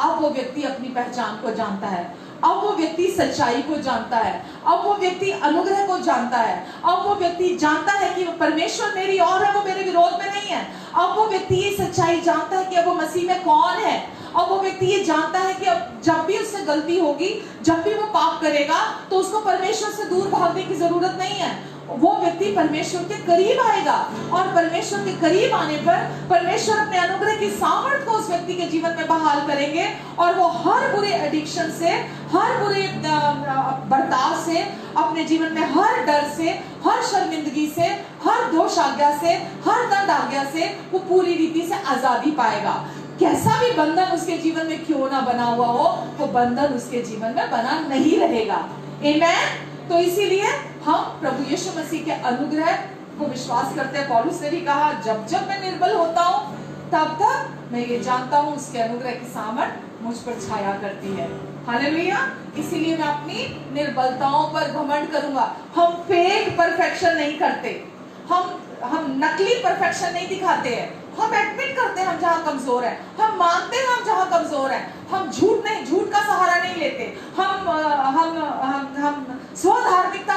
अब वो व्यक्ति अपनी पहचान को जानता है, अब वो व्यक्ति सच्चाई को जानता है, अब वो व्यक्ति अनुग्रह को जानता है, अब वो व्यक्ति जानता है कि परमेश्वर मेरी ओर है, वो मेरे विरोध में नहीं है। अब वो व्यक्ति ये सच्चाई जानता है कि अब वो मसीह में कौन है। अब वो व्यक्ति ये जानता है कि अब जब भी उससे गलती होगी, जब भी वो पाप करेगा, तो उसको परमेश्वर से दूर भागने की जरूरत नहीं है। वो व्यक्ति परमेश्वर के करीब आएगा, और परमेश्वर के करीब आने पर परमेश्वर अपने अनुग्रह की सामर्थ को उस व्यक्ति के जीवन में बहाल करेंगे, और वो हर बुरे एडिक्शन से, हर बुरे बर्ताव से, अपने जीवन में हर डर से, हर शर्मिंदगी से, हर दोष आज्ञा से, हर दंड आज्ञा से वो पूरी रीति से आजादी पाएगा। कैसा भी बंधन उसके जीवन में क्यों ना बना हुआ हो, वो बंधन उसके जीवन में बना नहीं रहेगा। आमेन। तो इसीलिए हम प्रभु यीशु मसीह के अनुग्रह को विश्वास करते हैं। पौलुस ने भी कहा, जब जब मैं निर्बल होता हूँ, तब तक मैं ये जानता हूँ उसके अनुग्रह की सामर्थ मुझ पर छाया करती है। हालेलुया। इसीलिए मैं अपनी निर्बलताओं पर घमंड करूंगा। हम फेक परफेक्शन नहीं करते, हम नकली परफेक्शन नहीं दिखाते हैं, हम एडमिट करते हैं हम जहाँ कमजोर है, हम मानते हैं हम जहाँ कमजोर है, हम झूठ का सहारा नहीं लेते, हम स्वधार्मिकता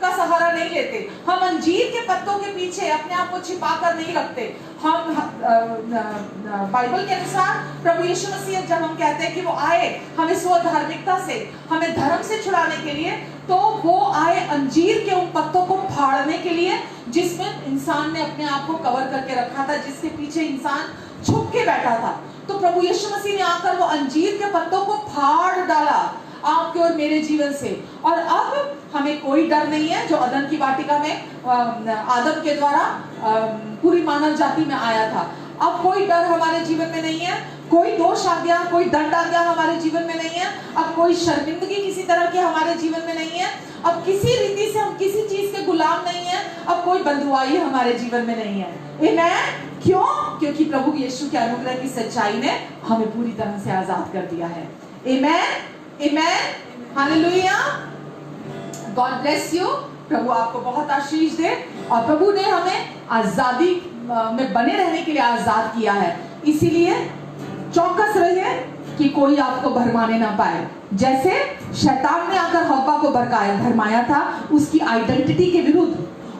का सहारा नहीं लेते, हम अंजीर के पत्तों के पीछे अपने आप को छिपा कर नहीं रखते। हम बाइबल के अनुसार प्रभु यीशु मसीह जब हम कहते हैं कि वो आए हमें स्वधार्मिकता से, हमें धर्म से छुड़ाने के लिए, तो वो आए अंजीर के उन पत्तों को फाड़ने के लिए जिसमें इंसान ने अपने आप को कवर करके रखा था, जिसके पीछे इंसान छुप के बैठा था। तो प्रभु यीशु मसीह ने आकर वो अंजीर के पत्तों को फाड़ डाला आपके और मेरे जीवन से, और अब हमें कोई डर नहीं है जो अदन की वाटिका में आदम के द्वारा पूरी मानव जाति में आया था। अब कोई डर हमारे जीवन में नहीं है, कोई दोष आ गया, कोई दंड आ गया हमारे जीवन में नहीं है, अब कोई शर्मिंदगी किसी तरह की हमारे जीवन में नहीं है, अब किसी रीति से हम किसी चीज के गुलाम नहीं है, अब कोई बंधुआई हमारे जीवन में नहीं है। आमेन। क्यों? क्योंकि प्रभु यीशु के अनुग्रह की सच्चाई ने हमें पूरी तरह से आजाद कर दिया है। आमेन, आमेन, हालेलुया, गॉड ब्लेस यू। प्रभु आपको बहुत आशीष दे। और प्रभु ने हमें आजादी में बने रहने के लिए आजाद किया है, इसीलिए चौकस रहिए कि कोई आपको भरमाने ना पाए। जैसे शैतान ने आकर हव्वा को भरमाया था उसकी आइडेंटिटी के विरुद्ध,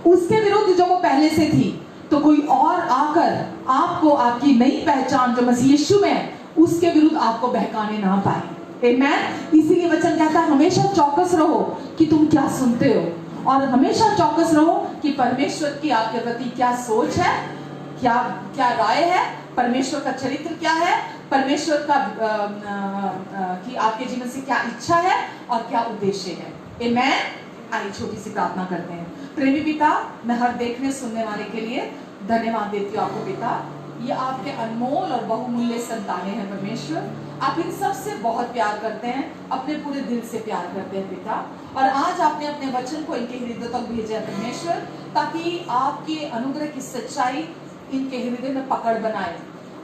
उसके विरुद्ध जो वो पहले से थी, तो कोई और आकर आपको आपकी नई पहचान जो मसीह यीशु में है उसके विरुद्ध आपको बहकाने ना पाए। आमेन। इसीलिए वचन कहता है हमेशा चौकस रहो कि तुम क्या सुनते हो, और हमेशा चौकस रहो कि परमेश्वर की आपके प्रति क्या सोच है, क्या राय है, परमेश्वर का चरित्र क्या है, परमेश्वर का कि आपके जीवन से क्या इच्छा है और क्या उद्देश्य है। आमेन। आइए छोटी सी प्रार्थना करते हैं। प्रेमी पिता, मैं हर देखने सुनने वाले के लिए धन्यवाद देती हूँ आपको पिता। ये आपके अनमोल और बहुमूल्य संतानें हैं परमेश्वर, आप इन सब से बहुत प्यार करते हैं, अपने पूरे दिल से प्यार करते हैं पिता। और आज आपने अपने वचन को इनके हृदय तक भेजा है परमेश्वर, ताकि आपके अनुग्रह की सच्चाई इनके हृदय में पकड़ बनाए।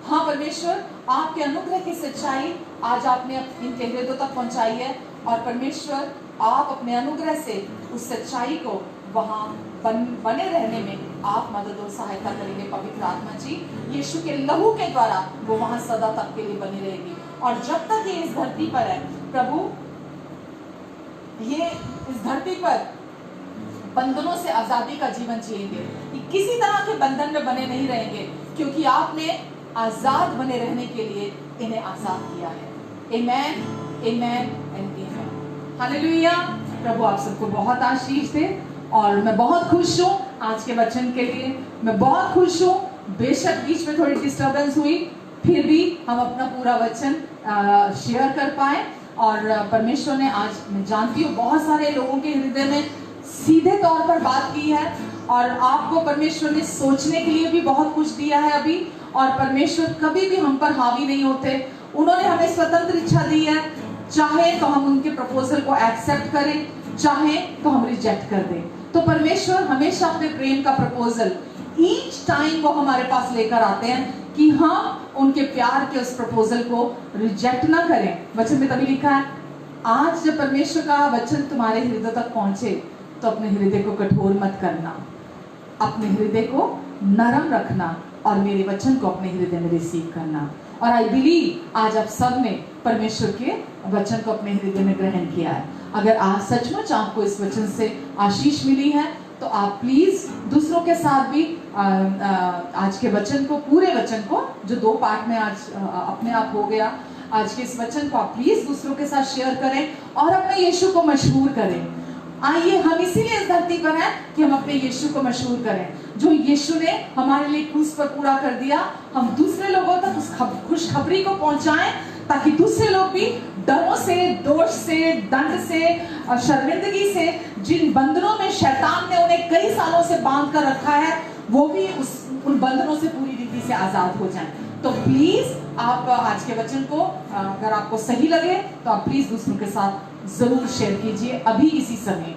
हाँ परमेश्वर, आपके अनुग्रह की सच्चाई आज आपने इनके हृदय तक पहुंचाई है, और परमेश्वर आप अपने अनुग्रह से उस सच्चाई को वहां बने रहने में आप मदद और सहायता करेंगे पवित्र आत्मा जी। यीशु के लहू के द्वारा वो वहां सदा तक के लिए बनी रहेगी, और जब तक ये इस धरती पर है प्रभु, ये इस धरती पर बंधनों से आजादी का जीवन जिएंगे, किसी तरह के बंधन में बने नहीं रहेंगे, क्योंकि आपने आजाद बने रहने के लिए इन्हें आजाद किया है। आमेन, आमेन एंड आमेन, हालेलुया। प्रभु आप सबको बहुत आशीष दे। और मैं बहुत खुश हूँ आज के वचन के लिए, मैं बहुत खुश हूँ। बेशक बीच में थोड़ी डिस्टर्बेंस हुई, फिर भी हम अपना पूरा वचन शेयर कर पाए, और परमेश्वर ने आज, मैं जानती हूँ बहुत सारे लोगों के हृदय में सीधे तौर पर बात की है, और आपको परमेश्वर ने सोचने के लिए भी बहुत कुछ दिया है अभी। और परमेश्वर कभी भी हम पर हावी नहीं होते, उन्होंने हमें स्वतंत्र इच्छा दी है, चाहे तो हम उनके प्रपोजल को एक्सेप्ट करें, चाहे तो हम रिजेक्ट कर दें। तो परमेश्वर हमेशा अपने प्रेम का प्रपोजल ईच टाइम वो हमारे पास लेकर आते हैं कि हम उनके प्यार के उस प्रपोजल को रिजेक्ट ना करें। वचन में तभी लिखा है, आज जब परमेश्वर का वचन तुम्हारे हृदय तक पहुंचे तो अपने हृदय को कठोर मत करना, अपने हृदय को नरम रखना, और मेरे वचन को अपने हृदय में रिसीव करना। और आई बिलीव आज आप सब ने परमेश्वर के वचन को अपने हृदय में ग्रहण किया है। अगर आज सचमुच आपको इस वचन से आशीष मिली है तो आप प्लीज दूसरों के साथ भी आज के वचन को, पूरे वचन को जो 2 पार्ट में आज अपने आप हो गया, आज के इस वचन को आप प्लीज दूसरों के साथ शेयर करें और अपने यीशु को मशहूर करें। आइए, हम इसीलिए इस धरती पर हैं कि हम अपने यीशु को मशहूर करें, जो यीशु ने हमारे लिए क्रूस पर पूरा कर दिया। हम दूसरे लोगों तक उस खुशखबरी को पहुंचाएं, ताकि दूसरे लोग भी डरों से, दोष से, दंड से, शर्मिंदगी से, जिन बंधनों में शैतान ने उन्हें कई सालों से बांध कर रखा है, वो भी उन बंधनों से पूरी रीति से आजाद हो जाएं। तो प्लीज आप आज के वचन को, अगर आपको सही लगे तो आप प्लीज दूसरों के साथ जरूर शेयर कीजिए। अभी इसी समय,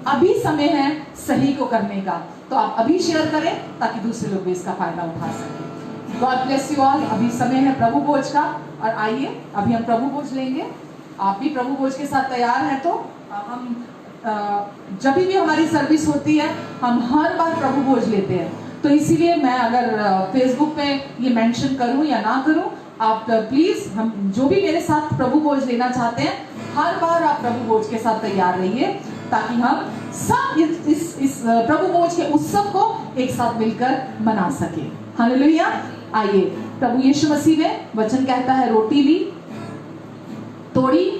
अभी समय है सही को करने का, तो आप अभी शेयर करें ताकि दूसरे लोग भी इसका फायदा उठा सकें। God bless you all. अभी समय है प्रभु भोज का, और आइए अभी हम प्रभु भोज लेंगे। आप भी प्रभु भोज के साथ तैयार हैं तो हम जब भी हमारी सर्विस होती है हम हर बार प्रभु भोज लेते हैं। तो इसीलिए मैं अगर फेसबुक पे ये मेंशन करूं या ना करूं, आप प्लीज हम जो भी मेरे साथ प्रभु भोज लेना चाहते हैं, हर बार आप प्रभु भोज के साथ तैयार रहिए, ताकि हम सब इस प्रभु भोज के उत्सव को एक साथ मिलकर मना सके। हालेलुया। आइए, प्रभु यीशु मसीह ने वचन कहता है, रोटी ली, तोड़ी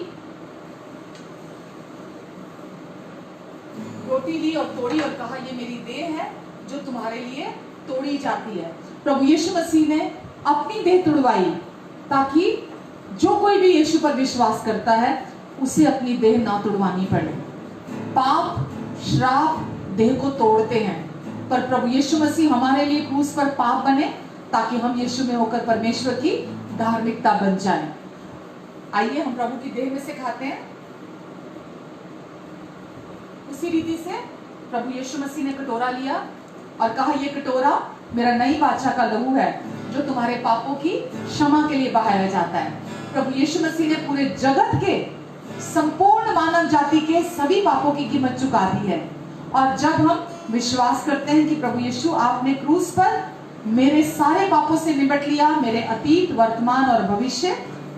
और कहा, ये मेरी देह है जो तुम्हारे लिए तोड़ी जाती है। प्रभु यीशु मसीह ने अपनी देह तुड़वाई ताकि जो कोई भी यीशु पर विश्वास करता है उसे अपनी देह ना तुड़वानी पड़े। पाप, श्राप देह को तोड़ते हैं, पर प्रभु यीशु मसीह हमारे लिए क्रूस पर पाप बने ताकि हम यीशु में होकर परमेश्वर की धार्मिकता बन जाएं। आइए हम प्रभु की देह में से खाते हैं। उसी रीति से प्रभु यीशु मसीह ने कटोरा लिया और कहा, ये कटोरा मेरा नई वाचा का लहू है जो तुम्हारे पापों की क्षमा के लिए बहाया जाता है। प्रभु यीशु मसीह ने पूरे जगत के संपूर्ण मानव जाति के सभी पापों की कीमत चुका दी है। और जब हम विश्वास करते हैं कि प्रभु यीशु आपने क्रूस पर मेरे सारे पापों से निपट लिया, मेरे अतीत, वर्तमान और भविष्य,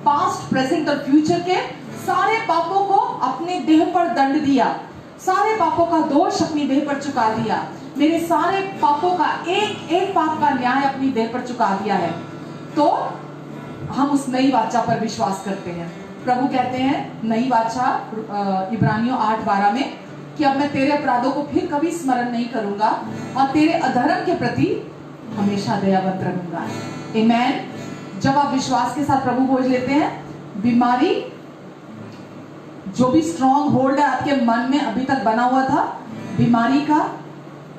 पास्ट, प्रेजेंट और फ्यूचर के सारे पापों को अपने देह पर दंड दिया, सारे पापों का दोष अपनी देह पर चुका दिया, मेरे सारे पापों का एक एक पाप का न्याय अपनी देह पर चुका दिया है, तो हम उस नई वाचा पर विश्वास करते हैं। प्रभु कहते हैं नई वाचा इब्रानियों 8:12 में कि अब मैं तेरे अपराधों को फिर कभी स्मरण नहीं करूंगा और तेरे अधर्म के प्रति हमेशा दयावंत रहूंगा। आमीन। जब आप विश्वास के साथ प्रभु भोज लेते हैं, बीमारी जो भी स्ट्रॉन्ग होल्ड है आपके मन में अभी तक बना हुआ था, बीमारी का,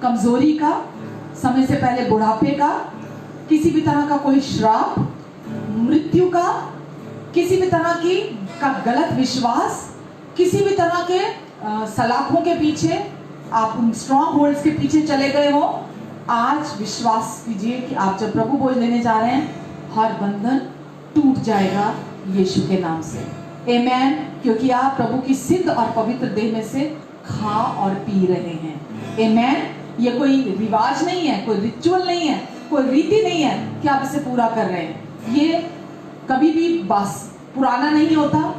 कमजोरी का, समय से पहले बुढ़ापे का, किसी भी तरह का कोई श्राप, मृत्यु का, किसी भी तरह की का गलत विश्वास, किसी भी तरह के सलाखों के पीछे आप उन स्ट्रॉन्ग होल्ड्स के पीछे चले गए हो, आज विश्वास कीजिए कि आप जब प्रभु भोज लेने जा रहे हैं, हर बंधन टूट जाएगा यीशु के नाम से। आमीन। क्योंकि आप प्रभु की सिद्ध और पवित्र देह में से खा और पी रहे हैं। आमीन। ये कोई रिवाज नहीं है, कोई रिचुअल नहीं है, कोई रीति नहीं है कि आप इसे पूरा कर रहे हैं। ये कभी भी बस पुराना नहीं होता,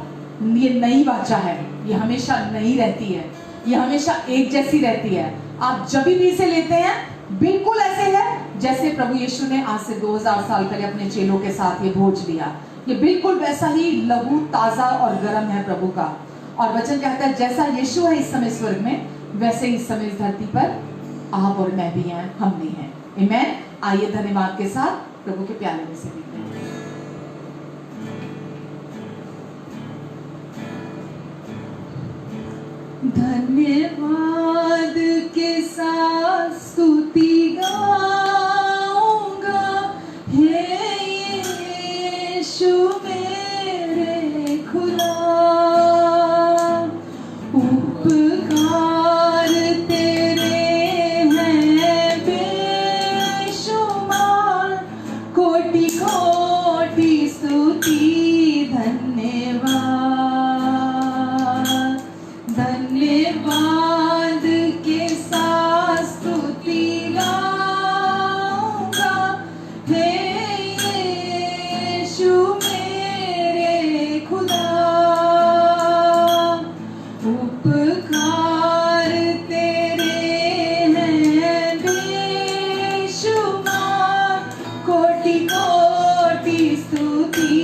ये नई वाचा है, ये हमेशा नई रहती है, ये हमेशा एक जैसी रहती है। आप जब भी इसे लेते हैं बिल्कुल ऐसे है जैसे प्रभु यीशु ने आज से 2000 साल पहले अपने चेलों के साथ ये भोज लिया। ये बिल्कुल वैसा ही लहू ताजा और गर्म है प्रभु का। और वचन कहता है जैसा यीशु है इस समय स्वर्ग में, वैसे इस समय इस धरती पर आप और मैं भी हैं, हम भी हैं। आमीन। आइए धन्यवाद के साथ प्रभु के प्याले में से पीते हैं। धन्यवाद के साथ स्तुति गाऊंगा, हे यीशु मेरे खुदा, उपकार तेरे हैं बेशुमार, कोटि कोटि स्तुति धन्यवाद। धन्यवाद के साथ स्तुति गाऊंगा, हे यीशु मेरे खुदा, उपकार तेरे हैं बेशुमार, कोटि कोटि स्तुति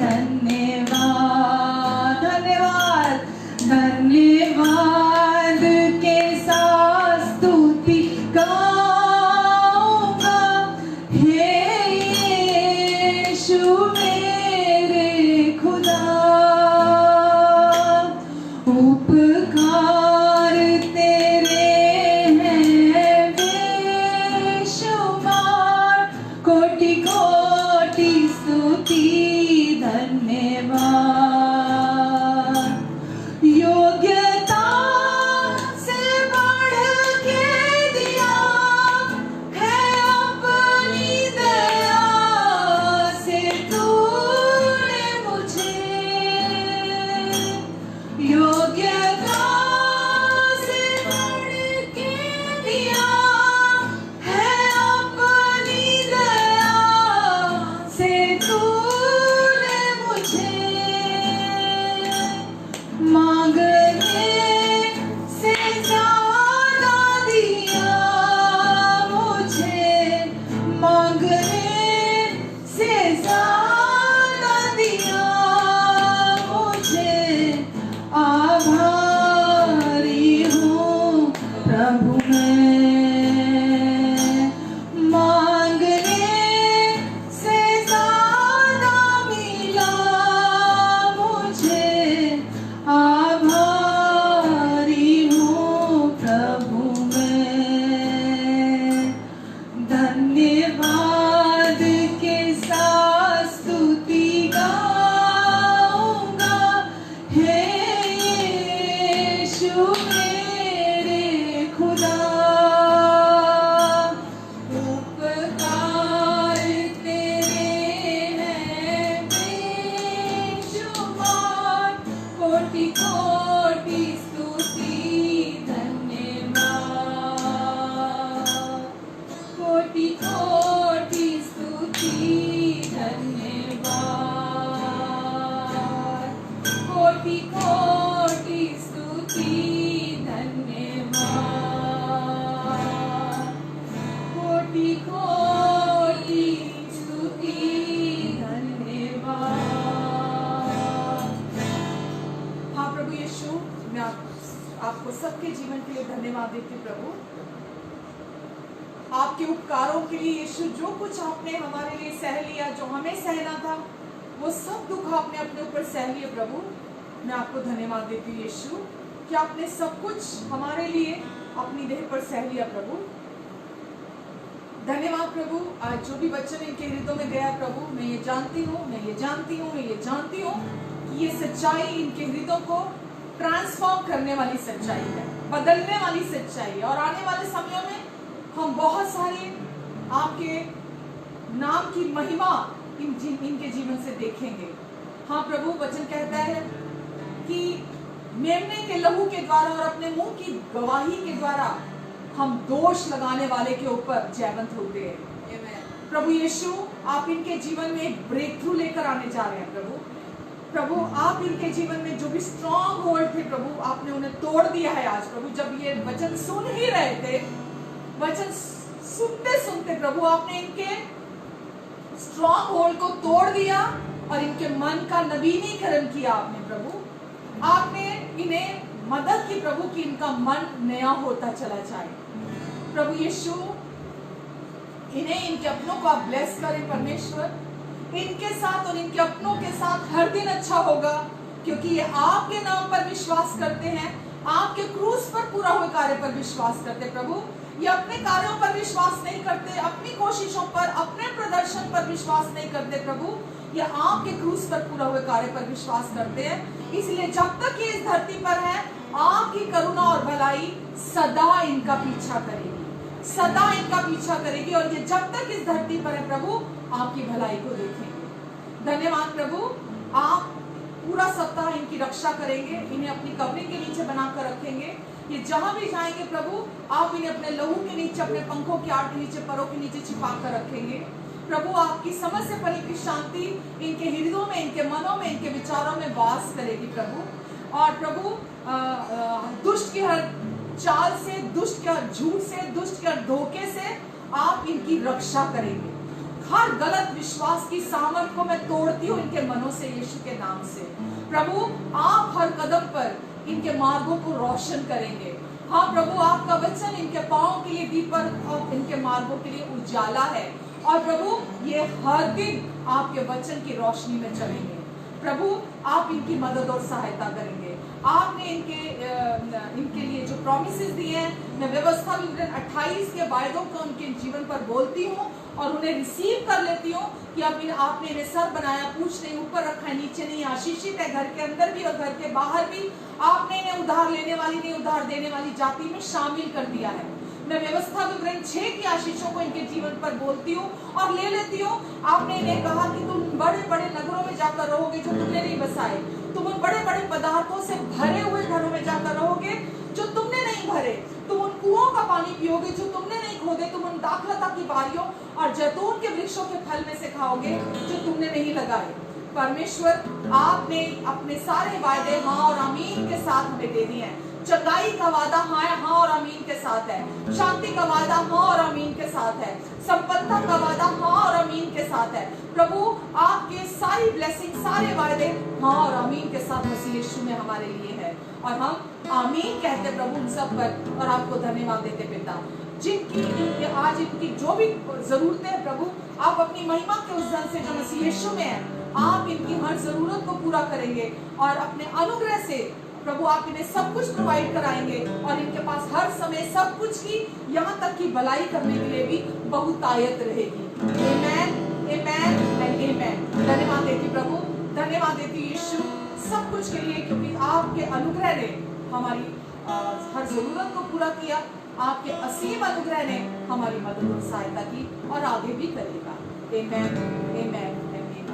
धन्यवाद। धन्यवाद। धन्यवाद के साथ स्तुति गाऊंगा, हे यीशु मेरे खुदा, उपकार तेरे हैं बेशुमार, कोटि कोटि स्तुति धन्यवाद। योग्यता से बढ़ के दिया है अपनी दया से तूने मुझे, योग्यता यीशु मेरे खुदा, उपकार तेरे हैं बेशुमार, कोटि कोटि स्तुति धन्यवाद, कोटि कोटि स्तुति धन्यवाद, कोटि कोटि स्तुति धन्यवाद, कोटि कोटि स्तुति धन्यवाद। हाँ प्रभु यीशु, मैं आपको सबके जीवन के लिए धन्यवाद देती हूँ प्रभु, आपके उपकारों के लिए यीशु। जो कुछ आपने हमारे लिए सह लिया, जो हमें सहना था, वो सब दुख आपने अपने ऊपर सह लिए प्रभु। मैं आपको धन्यवाद देती हूँ यीशु कि आपने सब कुछ हमारे लिए अपनी देह पर सह लिया प्रभु। धन्यवाद प्रभु। आज जो भी वचन इनके हृदयों में गया प्रभु, मैं ये जानती हूँ कि ये सच्चाई इनके हृदयों को ट्रांसफॉर्म करने वाली सच्चाई है, बदलने वाली सच्चाई है। और आने वाले समयों में हम बहुत सारे आपके नाम की महिमा इनके जीवन से देखेंगे। हाँ प्रभु, वचन कहता है कि मेमने के लहू के द्वारा और अपने मुंह की गवाही के द्वारा हम दोष लगाने वाले के ऊपर जयवंत होते हैं। प्रभु यीशु, आप इनके जीवन में एक ब्रेक थ्रू लेकर आने जा रहे हैं प्रभु। आप इनके जीवन में जो भी स्ट्रॉन्ग होल्ड थे प्रभु, आपने उन्हें तोड़ दिया है आज प्रभु। जब ये वचन सुन ही रहे थे, वचन सुनते सुनते प्रभु आपने इनके स्ट्रॉन्ग होल्ड को तोड़ दिया और इनके मन का नवीनीकरण किया आपने प्रभु। आपने इन्हें मदद की प्रभु कि इनका मन नया होता चला जाए प्रभु यीशु। इन्हें, इनके अपनों को आप ब्लेस करें परमेश्वर। इनके साथ और इनके अपनों के साथ हर दिन अच्छा होगा, क्योंकि ये आपके नाम पर विश्वास करते हैं, आपके क्रूस पर पूरा हुए कार्य पर विश्वास करते प्रभु। ये अपने कार्यों पर विश्वास नहीं करते, अपनी कोशिशों पर, अपने प्रदर्शन पर विश्वास नहीं करते प्रभु। ये आपके क्रूस पर पूरा हुए कार्य पर विश्वास करते हैं। इसलिए जब तक ये इस धरती पर है, आपकी करुणा और भलाई सदा इनका पीछा करेगी, सदा इनका पीछा करेगी। और ये जब तक इस धरती पर है प्रभु, आपकी भलाई को देखेंगे। धन्यवाद प्रभु। आप पूरा सप्ताह इनकी रक्षा करेंगे, इन्हें अपनी कवरिंग के नीचे बनाकर रखेंगे। ये जहां भी जाएंगे प्रभु, आप इन्हें अपने लहू के नीचे, अपने पंखों की आड़ के नीचे, परों के नीचे छिपा कर रखेंगे प्रभु। आपकी समझ से परे की शांति इनके हृदयों में, इनके मनों में, इनके विचारों में वास करेगी प्रभु। और प्रभु, दुष्ट की हर चाल से, दुष्ट के हर झूठ से, दुष्ट के हर धोखे से आप इनकी रक्षा करेंगे। हर गलत विश्वास की सामर्थ को मैं तोड़ती हूँ इनके मनों से, यीशु के नाम से प्रभु। आप हर कदम पर इनके मार्गों को रोशन करेंगे। हाँ प्रभु, आपका वचन इनके पांव के लिए दीपक और इनके मार्गों के लिए उजाला है। और प्रभु, ये हर दिन आपके वचन की रोशनी में चलेंगे प्रभु। आप इनकी मदद और सहायता करेंगे। आपने इनके लिए जो प्रॉमिसेस दिए हैं, मैं व्यवस्था विवरण 28 के वायदों को उनके जीवन पर बोलती हूँ और उन्हें रिसीव कर लेती हूँ कि अब आपने इन्हें सर बनाया, पूछ नहीं ऊपर रखा है, नीचे नहीं, आशीषित है घर के अंदर भी और घर के बाहर भी। आपने इन्हें उधार लेने वाली नहीं, उधार देने वाली जाति में शामिल कर दिया है। मैं व्यवस्था विवरण 6 की आशीषों को इनके जीवन पर बोलती हूँ और ले लेती हूँ। आपने इन्हें कहा कि तुम बड़े बड़े नगरों में जाकर रहोगे जो तुमने नहीं बसाए, तुम उन बड़े बड़े पदार्थों से भरे हुए घरों में जाकर रहोगे जो तुमने नहीं भरे, तुम उन कुओं का पानी पियोगे जो तुमने नहीं खोदे, तुम उन दाखलता की बारियों और जैतून के वृक्षों के फल में से खाओगे जो तुमने नहीं लगाए। परमेश्वर, आपने अपने सारे वायदे हाँ और आमीन के साथ हमें दे दिए हैं। चंगाई का वादा हाँ और आमीन के साथ है, शांति का वादा हाँ और आमीन के साथ है, संपन्नता का वादा हाँ और आमीन के साथ है। प्रभु, आपके सारी ब्लेसिंग, सारे वायदे हाँ और आमीन के साथ मसीह यीशु में हमारे लिए है। और हम आमीन कहते प्रभु उन सब पर, और आपको धन्यवाद देते पिता। जिनकी आज इनकी जो भी जरूरतें हैं प्रभु, आप अपनी महिमा के उस धन से जो मसीह यीशु में है, आप इनकी हर जरूरत को पूरा करेंगे और अपने अनुग्रह से प्रभु आप इन्हें सब कुछ प्रोवाइड कराएंगे और इनके पास हर समय सब कुछ की, यहाँ तक की भलाई करने के लिए भी बहुतायत रहेगी। आमेन, आमेन एंड आमेन। धन्यवाद देती प्रभु, धन्यवाद देती यीशु सब कुछ के लिए, क्योंकि आपके अनुग्रह ने हमारी
हर जरूरत को पूरा किया। आपके असीम अनुग्रह ने हमारी मदद और सहायता की और आगे भी करेगा। आमेन, आमेन, आमेन।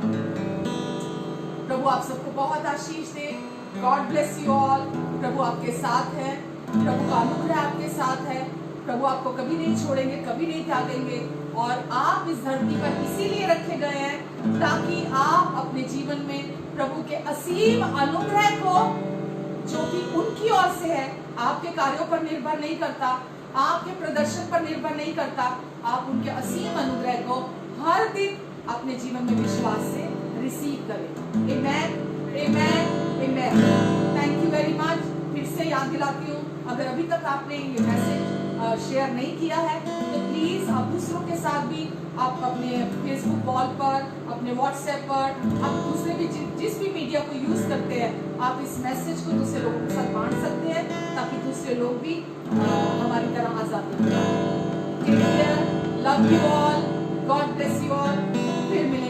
प्रभु आप सबको बहुत आशीष दे। God bless you all. प्रभु आपके साथ है, प्रभु का अनुग्रह आपके साथ है। प्रभु आपको कभी नहीं छोड़ेंगे, कभी नहीं त्यागेंगे। और आप इस धरती पर इसीलिए रखे गए हैं ताकि आप अपने जीवन में प्रभु के असीम अनुग्रह को, जो कि उनकी ओर से है, आपके कार्यों पर निर्भर नहीं करता, आपके प्रदर्शन पर निर्भर नहीं करता, आप उनके असीम अनुग्रह को हर दिन अपने जीवन में विश्वास से रिसीव करें। Amen, amen, amen. Thank you very much. फिर से याद दिलाती हूँ, अगर अभी तक आपने ये मैसेज शेयर नहीं किया है तो प्लीज आप दूसरों के साथ भी, आप अपने फेसबुक वॉल पर, अपने व्हाट्सएप पर, आप दूसरे भी जिस भी मीडिया को यूज करते हैं, आप इस मैसेज को दूसरे लोगों के साथ बांट सकते हैं ताकि दूसरे लोग भी हमारी तरह आजाद हो जाएं। Love you all, God bless you all. फिर मिलेंगे।